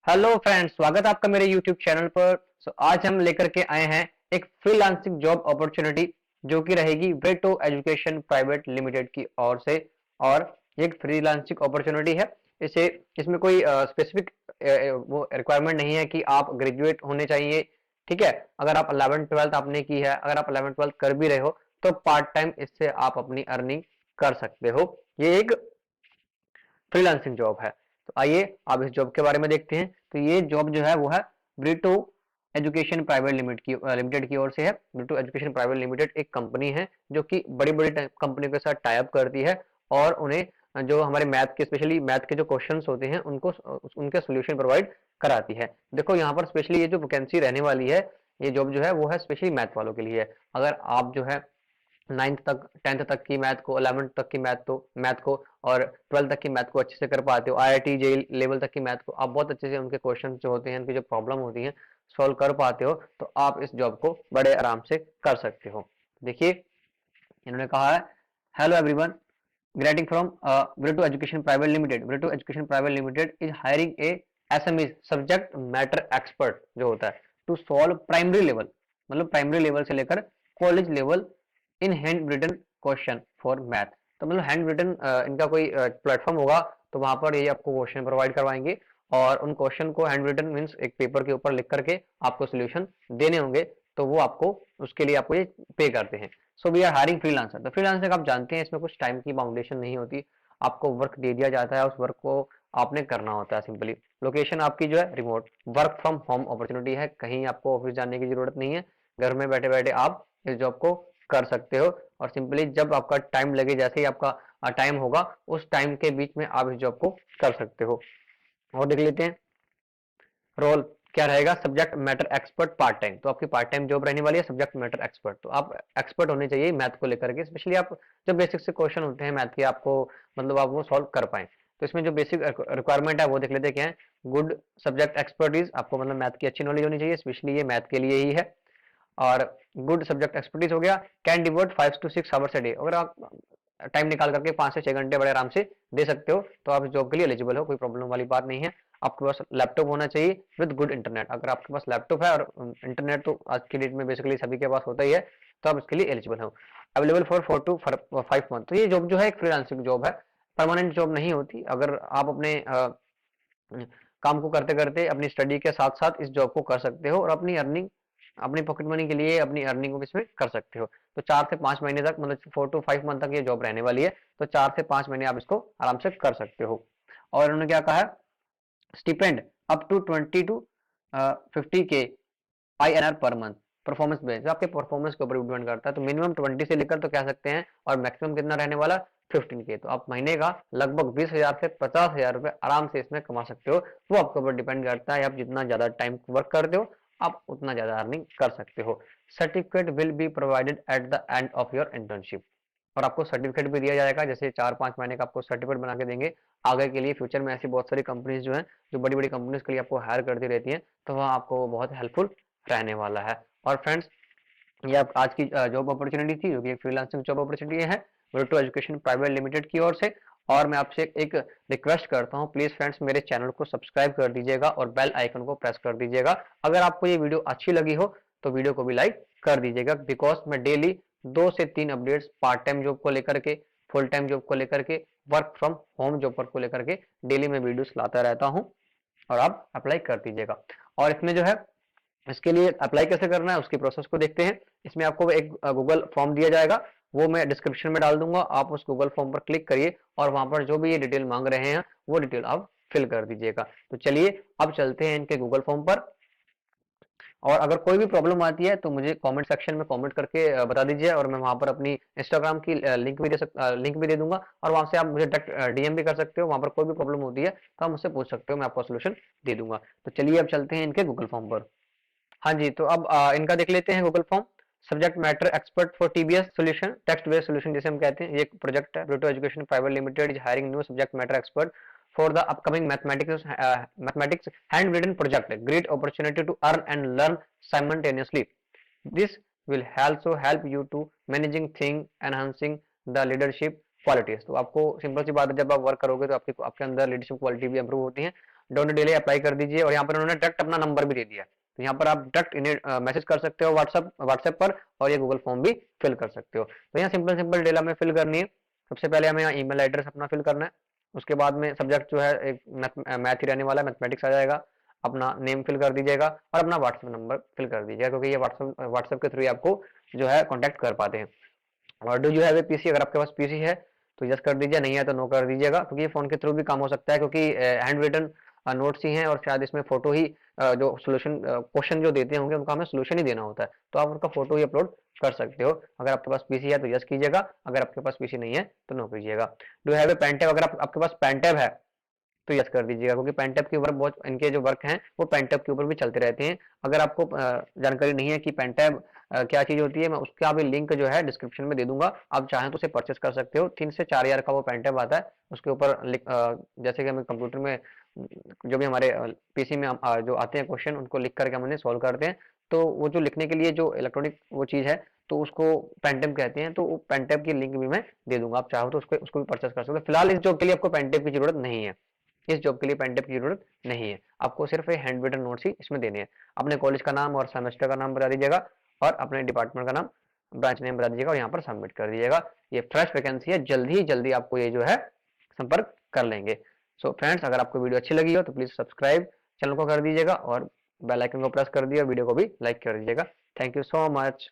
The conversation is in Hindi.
हेलो फ्रेंड्स, स्वागत है आपका मेरे यूट्यूब चैनल पर। आज हम लेकर के आए हैं एक फ्रीलांसिंग जॉब अपॉर्चुनिटी जो कि रहेगी ब्रेटो एजुकेशन प्राइवेट लिमिटेड की ओर से। और ये एक फ्रीलांसिंग अपॉर्चुनिटी है। इसे इसमें कोई स्पेसिफिक वो रिक्वायरमेंट नहीं है कि आप ग्रेजुएट होने चाहिए। ठीक है, अगर आप 11th 12th आपने की है, अगर आप 11th 12th कर भी रहे हो तो पार्ट टाइम इससे आप अपनी अर्निंग कर सकते हो। ये एक फ्रीलांसिंग जॉब है। तो आइए आप इस जॉब के बारे में देखते हैं। तो ये जॉब जो है वो है ब्रिटो एजुकेशन प्राइवेट लिमिटेड की ओर से है। ब्रिटो एजुकेशन प्राइवेट लिमिटेड एक कंपनी है जो कि बड़ी बड़ी कंपनियों के साथ टाई अप करती है और उन्हें जो हमारे मैथ के स्पेशली मैथ के जो क्वेश्चंस होते हैं उनको उनके सोल्यूशन प्रोवाइड कराती है। देखो यहाँ पर स्पेशली ये जो वैकेंसी रहने वाली है, ये जॉब जो है वो है स्पेशली मैथ वालों के लिए है। अगर आप जो है 9th तक 10th तक की मैथ को, 11th तक की मैथ को और 12th तक की मैथ को अच्छे से कर पाते हो, आईआईटी जेई लेवल तक की मैथ को आप बहुत अच्छे से उनके क्वेश्चन जो होते हैं, उनकी जो प्रॉब्लम होती है सॉल्व कर पाते हो, तो आप इस जॉब को बड़े आराम से कर सकते हो। देखिए इन्होंने कहा है, hello everyone, greeting from Brito education private limited. Brito education private limited is hiring a SME subject matter expert जो होता है टू सॉल्व प्राइमरी लेवल, मतलब प्राइमरी लेवल से लेकर college level in hand written question for math. तो मतलब हैंड रिटन इनका कोई प्लेटफॉर्म होगा, तो वहां पर ये आपको क्वेश्चन प्रोवाइड करवाएंगे और उन क्वेश्चन को हैंड रिटन मीन्स एक पेपर के ऊपर लिख करके आपको सोल्यूशन देने होंगे। तो वो आपको उसके लिए आपको ये पे करते हैं। So we are hiring freelancer. तो फ्रीलांसर आप जानते हैं इसमें कुछ टाइम की बाउंडेशन नहीं होती। आपको वर्क दे दिया जाता है, उस वर्क को आपने करना होता है सिंपली। लोकेशन आपकी जो है remote work from home opportunity है, कहीं आपको ऑफिस जाने की जरूरत नहीं है। घर में बैठे बैठे आप इस जॉब को कर सकते हो और सिंपली जब आपका टाइम लगे, जैसे ही आपका टाइम होगा उस टाइम के बीच में आप इस जॉब को कर सकते हो। और देख लेते हैं रोल क्या रहेगा। Subject matter expert part time, तो आपकी पार्ट टाइम जॉब रहने वाली है सब्जेक्ट मैटर एक्सपर्ट। तो आप एक्सपर्ट होने चाहिए मैथ को लेकर के, स्पेशली आप जो बेसिक से क्वेश्चन होते हैं मैथ के, आपको मतलब आप वो सॉल्व कर पाए। तो इसमें जो बेसिक रिक्वायरमेंट है वो देख लेते हैं क्या है। गुड सब्जेक्ट एक्सपर्टीज, आपको मतलब मैथ की अच्छी नॉलेज होनी चाहिए, स्पेशली ये मैथ के लिए ही है। और गुड सब्जेक्ट एक्सपर्टीज हो गया। Can devote 5 to 6 hours a day, अगर आप टाइम निकाल करके 5 से 6 घंटे बड़े आराम से दे सकते हो तो आप इस जॉब के लिए एलिजिबल हो, कोई प्रॉब्लम वाली बात नहीं है। आपके पास लैपटॉप होना चाहिए विद गुड इंटरनेट। अगर आपके पास लैपटॉप है और इंटरनेट तो आज की डेट में बेसिकली सभी के पास होता ही है, तो आप इसके लिए एलिजिबल हो। Available for 4 to 5 month. तो ये जॉब जो है एक फ्रीलांसिंग जॉब है, परमानेंट जॉब नहीं होती। अगर आप अपने काम को करते करते अपनी स्टडी के साथ साथ इस जॉब को कर सकते हो और अपनी अर्निंग, अपनी पॉकेट मनी के लिए अपनी अर्निंग को इसमें कर सकते हो। तो 4 से 5 महीने तक, मतलब 4 to 5 मंथ तक ये जॉब रहने वाली है। तो 4 से 5 महीने आप इसको आराम से कर सकते हो। और उन्होंने क्या कहा है, स्टिपेंड अप टू 20 to 50 के INR per month, performance based, आपके परफॉर्मेंस के ऊपर डिपेंड करता है। तो मिनिमम 20 से लेकर तो कह सकते हैं और मैक्सिमम कितना रहने वाला 15 के। तो आप महीने का लगभग 20,000 से 50,000 रुपए आराम से इसमें कमा सकते हो। वो आपके ऊपर डिपेंड करता है, आप जितना ज्यादा टाइम वर्क करते हो आप उतना ज्यादा अर्निंग कर सकते हो। Certificate will be provided at the end of your internship, और आपको सर्टिफिकेट भी दिया जाएगा, जैसे 4-5 महीने का आपको सर्टिफिकेट बना के देंगे आगे के लिए। फ्यूचर में ऐसी बहुत सारी कंपनीज जो हैं, जो बड़ी बड़ी कंपनीज के लिए आपको हायर करती रहती हैं, तो वहाँ आपको बहुत हेल्पफुल रहने वाला है। और फ्रेंड्स, ये आप आज की जॉब अपॉर्चुनिटी थी जो कि एक फ्रीलांसिंग जॉब अपॉर्चुनिटी है ब्रिटो एजुकेशन प्राइवेट लिमिटेड की ओर से। और मैं आपसे एक रिक्वेस्ट करता हूं, प्लीज फ्रेंड्स मेरे चैनल को सब्सक्राइब कर दीजिएगा और बेल आइकन को प्रेस कर दीजिएगा। अगर आपको ये वीडियो अच्छी लगी हो तो वीडियो को भी लाइक कर दीजिएगा, बिकॉज मैं डेली 2 से 3 अपडेट्स पार्ट टाइम जॉब को लेकर के, फुल टाइम जॉब को लेकर के, वर्क फ्रॉम होम जॉब को लेकर के डेली मैं वीडियोस लाता रहता हूं और आप अप्लाई कर दीजिएगा। और इसमें जो है, इसके लिए अप्लाई कैसे करना है उसकी प्रोसेस को देखते हैं। इसमें आपको एक गूगल फॉर्म दिया जाएगा, वो मैं डिस्क्रिप्शन में डाल दूंगा, आप उस गूगल फॉर्म पर क्लिक करिए और वहां पर जो भी ये डिटेल मांग रहे हैं वो डिटेल आप फिल कर दीजिएगा। तो चलिए अब चलते हैं इनके गूगल फॉर्म पर। और अगर कोई भी प्रॉब्लम आती है तो मुझे कमेंट सेक्शन में कमेंट करके बता दीजिए, और मैं वहां पर अपनी इंस्टाग्राम की लिंक भी दे दूंगा, और वहां से आप मुझे डायरेक्ट डीएम भी कर सकते हो। वहां पर कोई भी प्रॉब्लम होती है तो आप मुझसे पूछ सकते हो, मैं आपको सोल्यूशन दे दूंगा। तो चलिए अब चलते हैं इनके गूगल फॉर्म पर। हाँ जी, तो अब इनका देख लेते हैं Google form. Subject matter expert for TBS solution, text based solution जिसे हम कहते हैं, ये एक प्रोजेक्ट है। Brito education private limited is hiring new subject matter expert for the upcoming mathematics hand written project, great opportunity to earn and learn simultaneously. This will also help you to managing thing, enhancing the leadership qualities। तो आपको सिंपल सी बात है, जब आप वर्क करोगे तो आपके अंदर लीडरशिप क्वालिटी भी इंप्रूव होती है। डोनेट डेली अप्लाई कर दीजिए और यहाँ पर उन्होंने डायरेक्ट अपना नंबर भी दे दिया, तो यहाँ पर आप डायरेक्ट इन्हें मैसेज कर सकते हो व्हाट्सएप पर, और ये गूगल फॉर्म भी फिल कर सकते हो। तो यहाँ सिंपल सिंपल डिटेल हमें फिल करनी है। सबसे पहले हमें यहाँ ईमेल एड्रेस अपना फिल करना है, उसके बाद में सब्जेक्ट जो है एक मैथ ही रहने वाला है, मैथमेटिक्स आ जाएगा। अपना नेम फिल कर दीजिएगा और अपना व्हाट्सएप नंबर फिल कर दीजिएगा, क्योंकि ये व्हाट्सएप के थ्रू आपको जो है कॉन्टैक्ट कर पाते हैं। और do you have a PC, अगर आपके पास पीसी है तो यस कर दीजिए, नहीं है तो नो कर दीजिएगा, क्योंकि ये फोन के थ्रू भी काम हो सकता है, क्योंकि हैंड रिटन नोट्स ही हैं और शायद इसमें फोटो ही जो सोल्यूशन क्वेश्चन जो देते होंगे उनका हमें सोल्यूशन ही देना होता है, तो आप उनका फोटो ही अपलोड कर सकते हो। अगर आपके पास पीसी है तो यस कीजिएगा, अगर आपके पास पीसी नहीं है तो नो कीजिएगा। Do have a pen tab, अगर आपके पास पेन टैब है तो यस कर दीजिएगा, क्योंकि पेन टैब के ऊपर बहुत इनके जो वर्क हैं वो पेन टैब के ऊपर भी चलते रहते हैं। अगर आपको जानकारी नहीं है कि पेन टैब क्या चीज होती है, मैं उसका भी लिंक जो है डिस्क्रिप्शन में दे दूंगा, आप चाहें तो उसे परचेस कर सकते हो। 3 से 4 हज़ार का वो पेन टैब आता है, उसके ऊपर जैसे कि हमें कंप्यूटर में जो भी हमारे पीसी में जो आते हैं क्वेश्चन उनको लिख करके हम उन्हें सॉल्व करते हैं, तो वो जो लिखने के लिए जो इलेक्ट्रॉनिक वो चीज है तो उसको पेन टैब कहते हैं, तो वो पेन टैब की लिंक भी मैं दे दूंगा, आप चाहो तो उसको उसको भी परचेस कर सकते हो। फिलहाल इस जॉब के लिए आपको पेन टैब की जरूरत नहीं है, इस जॉब के लिए पेन टैब की जरूरत नहीं है, आपको सिर्फ ये हैंड रिटन नोट्स ही इसमें देने हैं। अपने कॉलेज का नाम और सेमेस्टर का नाम बता दीजिएगा और अपने डिपार्टमेंट का नाम, ब्रांच नेम बता दीजिएगा और यहाँ पर सबमिट कर दीजिएगा। ये फ्रेश वैकेंसी है, जल्दी ही जल्दी आपको ये जो है संपर्क कर लेंगे। सो फ्रेंड्स, अगर आपको वीडियो अच्छी लगी हो तो प्लीज सब्सक्राइब चैनल को कर दीजिएगा और बेल आइकन को प्रेस कर दिए और वीडियो को भी लाइक कर दीजिएगा। Thank you so much.